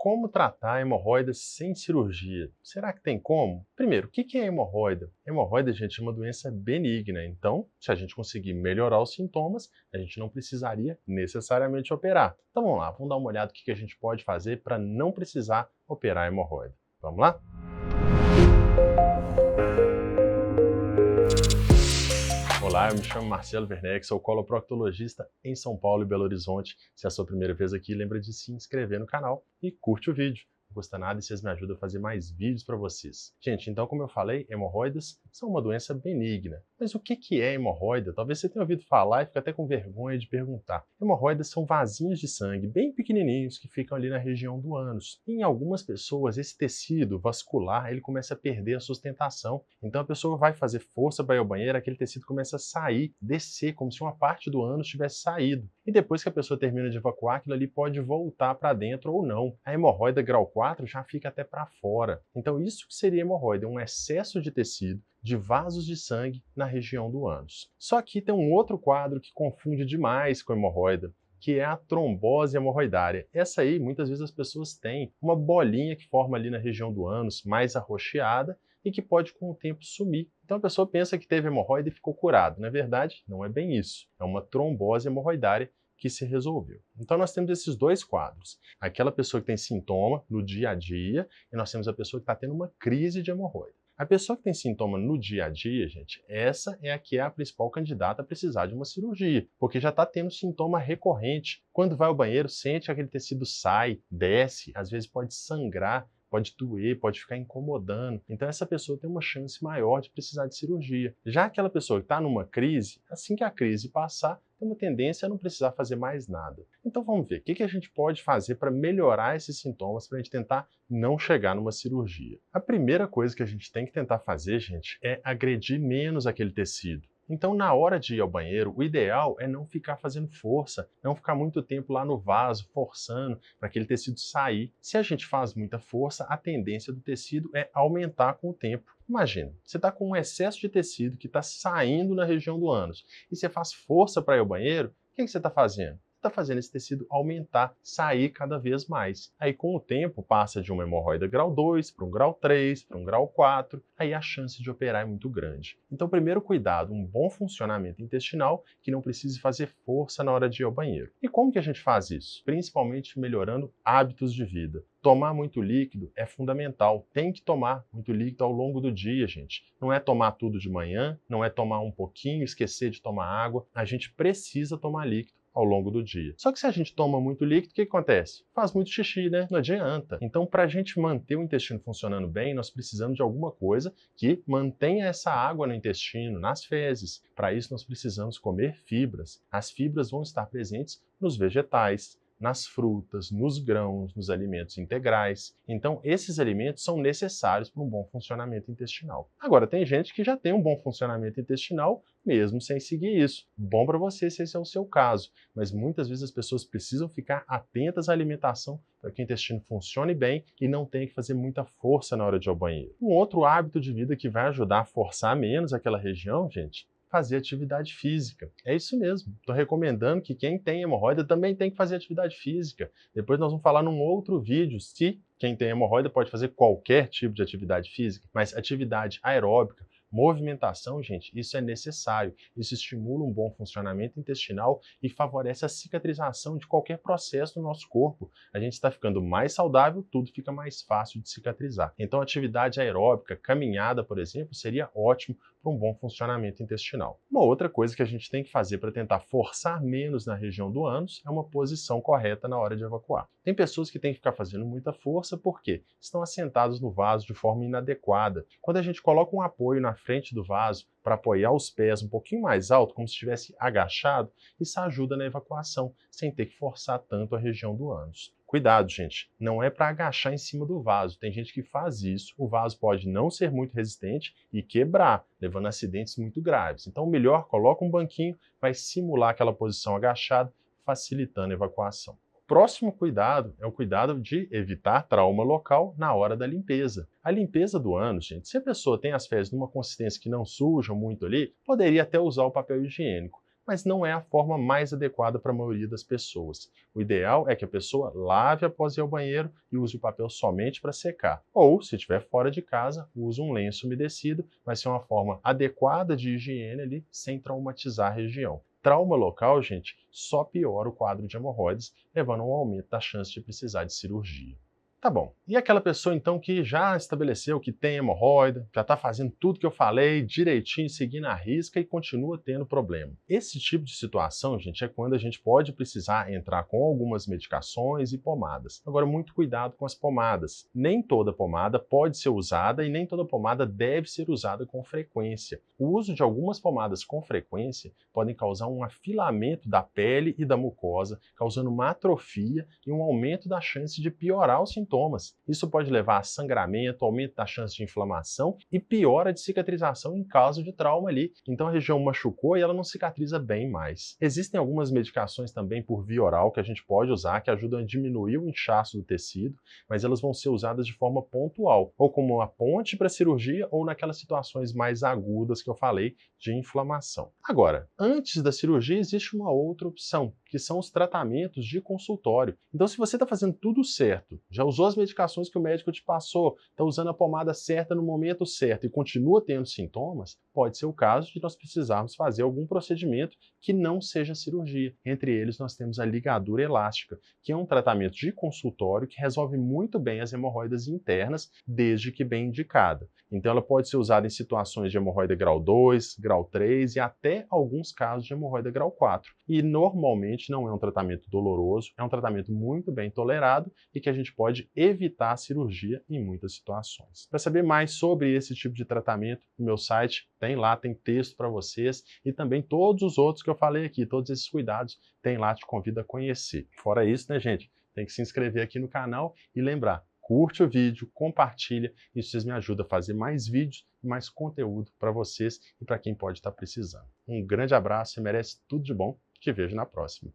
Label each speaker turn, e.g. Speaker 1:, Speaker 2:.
Speaker 1: como tratar hemorroidas sem cirurgia? Será que tem como? Primeiro, o que é hemorroida? Hemorroida, gente, é uma doença benigna. Então, se a gente conseguir melhorar os sintomas, a gente não precisaria necessariamente operar. Então vamos lá, vamos dar uma olhada no que a gente pode fazer para não precisar operar a hemorroida. Vamos lá? Olá, eu me chamo Marcelo Werneck, sou coloproctologista em São Paulo e Belo Horizonte. Se é a sua primeira vez aqui, lembra de se inscrever no canal e curte o vídeo. Não custa nada e vocês me ajudam a fazer mais vídeos para vocês. Gente, então como eu falei, hemorroidas são uma doença benigna. Mas o que é hemorroida? Talvez você tenha ouvido falar e fique até com vergonha de perguntar. Hemorroidas são vasinhos de sangue bem pequenininhos que ficam ali na região do ânus. Em algumas pessoas, esse tecido vascular ele começa a perder a sustentação. Então a pessoa vai fazer força para ir ao banheiro, aquele tecido começa a sair, descer, como se uma parte do ânus tivesse saído. E depois que a pessoa termina de evacuar, aquilo ali pode voltar para dentro ou não. A hemorroida grau 4 já fica até para fora. Então isso que seria hemorroida, um excesso de tecido, de vasos de sangue na região do ânus. Só que tem um outro quadro que confunde demais com hemorroida, que é a trombose hemorroidária. Essa aí, muitas vezes as pessoas têm uma bolinha que forma ali na região do ânus, mais arroxeada, e que pode com o tempo sumir. Então a pessoa pensa que teve hemorroida e ficou curado. Na verdade, não é bem isso. É uma trombose hemorroidária que se resolveu. Então nós temos esses dois quadros. Aquela pessoa que tem sintoma no dia a dia e nós temos a pessoa que está tendo uma crise de hemorroida. A pessoa que tem sintoma no dia a dia, gente, essa é a que é a principal candidata a precisar de uma cirurgia, porque já está tendo sintoma recorrente. Quando vai ao banheiro, sente que aquele tecido sai, desce, às vezes pode sangrar, pode doer, pode ficar incomodando. Então essa pessoa tem uma chance maior de precisar de cirurgia. Já aquela pessoa que está numa crise, assim que a crise passar, tem uma tendência a não precisar fazer mais nada. Então vamos ver, o que a gente pode fazer para melhorar esses sintomas, para a gente tentar não chegar numa cirurgia. A primeira coisa que a gente tem que tentar fazer, gente, é agredir menos aquele tecido. Então, na hora de ir ao banheiro, o ideal é não ficar fazendo força, não ficar muito tempo lá no vaso, forçando para aquele tecido sair. Se a gente faz muita força, a tendência do tecido é aumentar com o tempo. Imagina, você está com um excesso de tecido que está saindo na região do ânus e você faz força para ir ao banheiro, o que você está fazendo? Está fazendo esse tecido aumentar, sair cada vez mais. Aí com o tempo passa de uma hemorroida grau 2 para um grau 3, para um grau 4, aí a chance de operar é muito grande. Então primeiro cuidado, um bom funcionamento intestinal que não precise fazer força na hora de ir ao banheiro. E como que a gente faz isso? Principalmente melhorando hábitos de vida. Tomar muito líquido é fundamental. Tem que tomar muito líquido ao longo do dia, gente. Não é tomar tudo de manhã, não é tomar um pouquinho, esquecer de tomar água. A gente precisa tomar líquido ao longo do dia. Só que se a gente toma muito líquido, o que acontece? Faz muito xixi, né? Não adianta. Então, para a gente manter o intestino funcionando bem, nós precisamos de alguma coisa que mantenha essa água no intestino, nas fezes. Para isso, nós precisamos comer fibras. As fibras vão estar presentes nos vegetais, nas frutas, nos grãos, nos alimentos integrais. Então, esses alimentos são necessários para um bom funcionamento intestinal. Agora, tem gente que já tem um bom funcionamento intestinal, mesmo sem seguir isso. Bom para você se esse é o seu caso, mas muitas vezes as pessoas precisam ficar atentas à alimentação para que o intestino funcione bem e não tenha que fazer muita força na hora de ir ao banheiro. Um outro hábito de vida que vai ajudar a forçar menos aquela região, gente, fazer atividade física. É isso mesmo. Estou recomendando que quem tem hemorroida também tem que fazer atividade física. Depois nós vamos falar num outro vídeo se quem tem hemorroida pode fazer qualquer tipo de atividade física, mas atividade aeróbica, movimentação, gente, isso é necessário. Isso estimula um bom funcionamento intestinal e favorece a cicatrização de qualquer processo no nosso corpo. A gente está ficando mais saudável, tudo fica mais fácil de cicatrizar. Então, atividade aeróbica, caminhada, por exemplo, seria ótimo para um bom funcionamento intestinal. Uma outra coisa que a gente tem que fazer para tentar forçar menos na região do ânus é uma posição correta na hora de evacuar. Tem pessoas que têm que ficar fazendo muita força porque estão assentados no vaso de forma inadequada. Quando a gente coloca um apoio na frente do vaso para apoiar os pés um pouquinho mais alto, como se estivesse agachado, isso ajuda na evacuação, sem ter que forçar tanto a região do ânus. Cuidado, gente, não é para agachar em cima do vaso. Tem gente que faz isso, o vaso pode não ser muito resistente e quebrar, levando a acidentes muito graves. Então, melhor, coloca um banquinho, vai simular aquela posição agachada, facilitando a evacuação. Próximo cuidado é o cuidado de evitar trauma local na hora da limpeza. A limpeza do ânus, gente, se a pessoa tem as fezes numa consistência que não sujam muito ali, poderia até usar o papel higiênico. mas não é a forma mais adequada para a maioria das pessoas. O ideal é que a pessoa lave após ir ao banheiro e use o papel somente para secar. Ou, se estiver fora de casa, use um lenço umedecido, vai ser uma forma adequada de higiene ali, sem traumatizar a região. Trauma local, gente, só piora o quadro de hemorroidas, levando a um aumento da chance de precisar de cirurgia. Tá bom. E aquela pessoa, então, que já estabeleceu que tem hemorroida, já está fazendo tudo que eu falei direitinho, seguindo a risca e continua tendo problema? Esse tipo de situação, gente, é quando a gente pode precisar entrar com algumas medicações e pomadas. Agora, muito cuidado com as pomadas. Nem toda pomada pode ser usada e nem toda pomada deve ser usada com frequência. O uso de algumas pomadas com frequência podem causar um afilamento da pele e da mucosa, causando uma atrofia e um aumento da chance de piorar os sintomas. Isso pode levar a sangramento, aumento da chance de inflamação e piora de cicatrização em caso de trauma ali. Então a região machucou e ela não cicatriza bem mais. Existem algumas medicações também por via oral que a gente pode usar que ajudam a diminuir o inchaço do tecido, mas elas vão ser usadas de forma pontual, ou como uma ponte para cirurgia ou naquelas situações mais agudas que eu falei de inflamação. Agora, antes da cirurgia existe uma outra opção, que são os tratamentos de consultório. Então, se você está fazendo tudo certo, já usou as medicações que o médico te passou, está usando a pomada certa no momento certo e continua tendo sintomas, pode ser o caso de nós precisarmos fazer algum procedimento que não seja cirurgia. Entre eles, nós temos a ligadura elástica, que é um tratamento de consultório que resolve muito bem as hemorroidas internas, desde que bem indicada. Então, ela pode ser usada em situações de hemorroida grau 2, grau 3 e até alguns casos de hemorroida grau 4. E normalmente não é um tratamento doloroso, é um tratamento muito bem tolerado e que a gente pode evitar a cirurgia em muitas situações. Para saber mais sobre esse tipo de tratamento, no meu site tem texto para vocês e também todos os outros que eu falei aqui, todos esses cuidados, tem lá, te convido a conhecer. Fora isso, né, gente, tem que se inscrever aqui no canal e lembrar, curte o vídeo, compartilha, isso vocês me ajudam a fazer mais vídeos e mais conteúdo para vocês e para quem pode estar precisando. Um grande abraço, você merece tudo de bom, te vejo na próxima.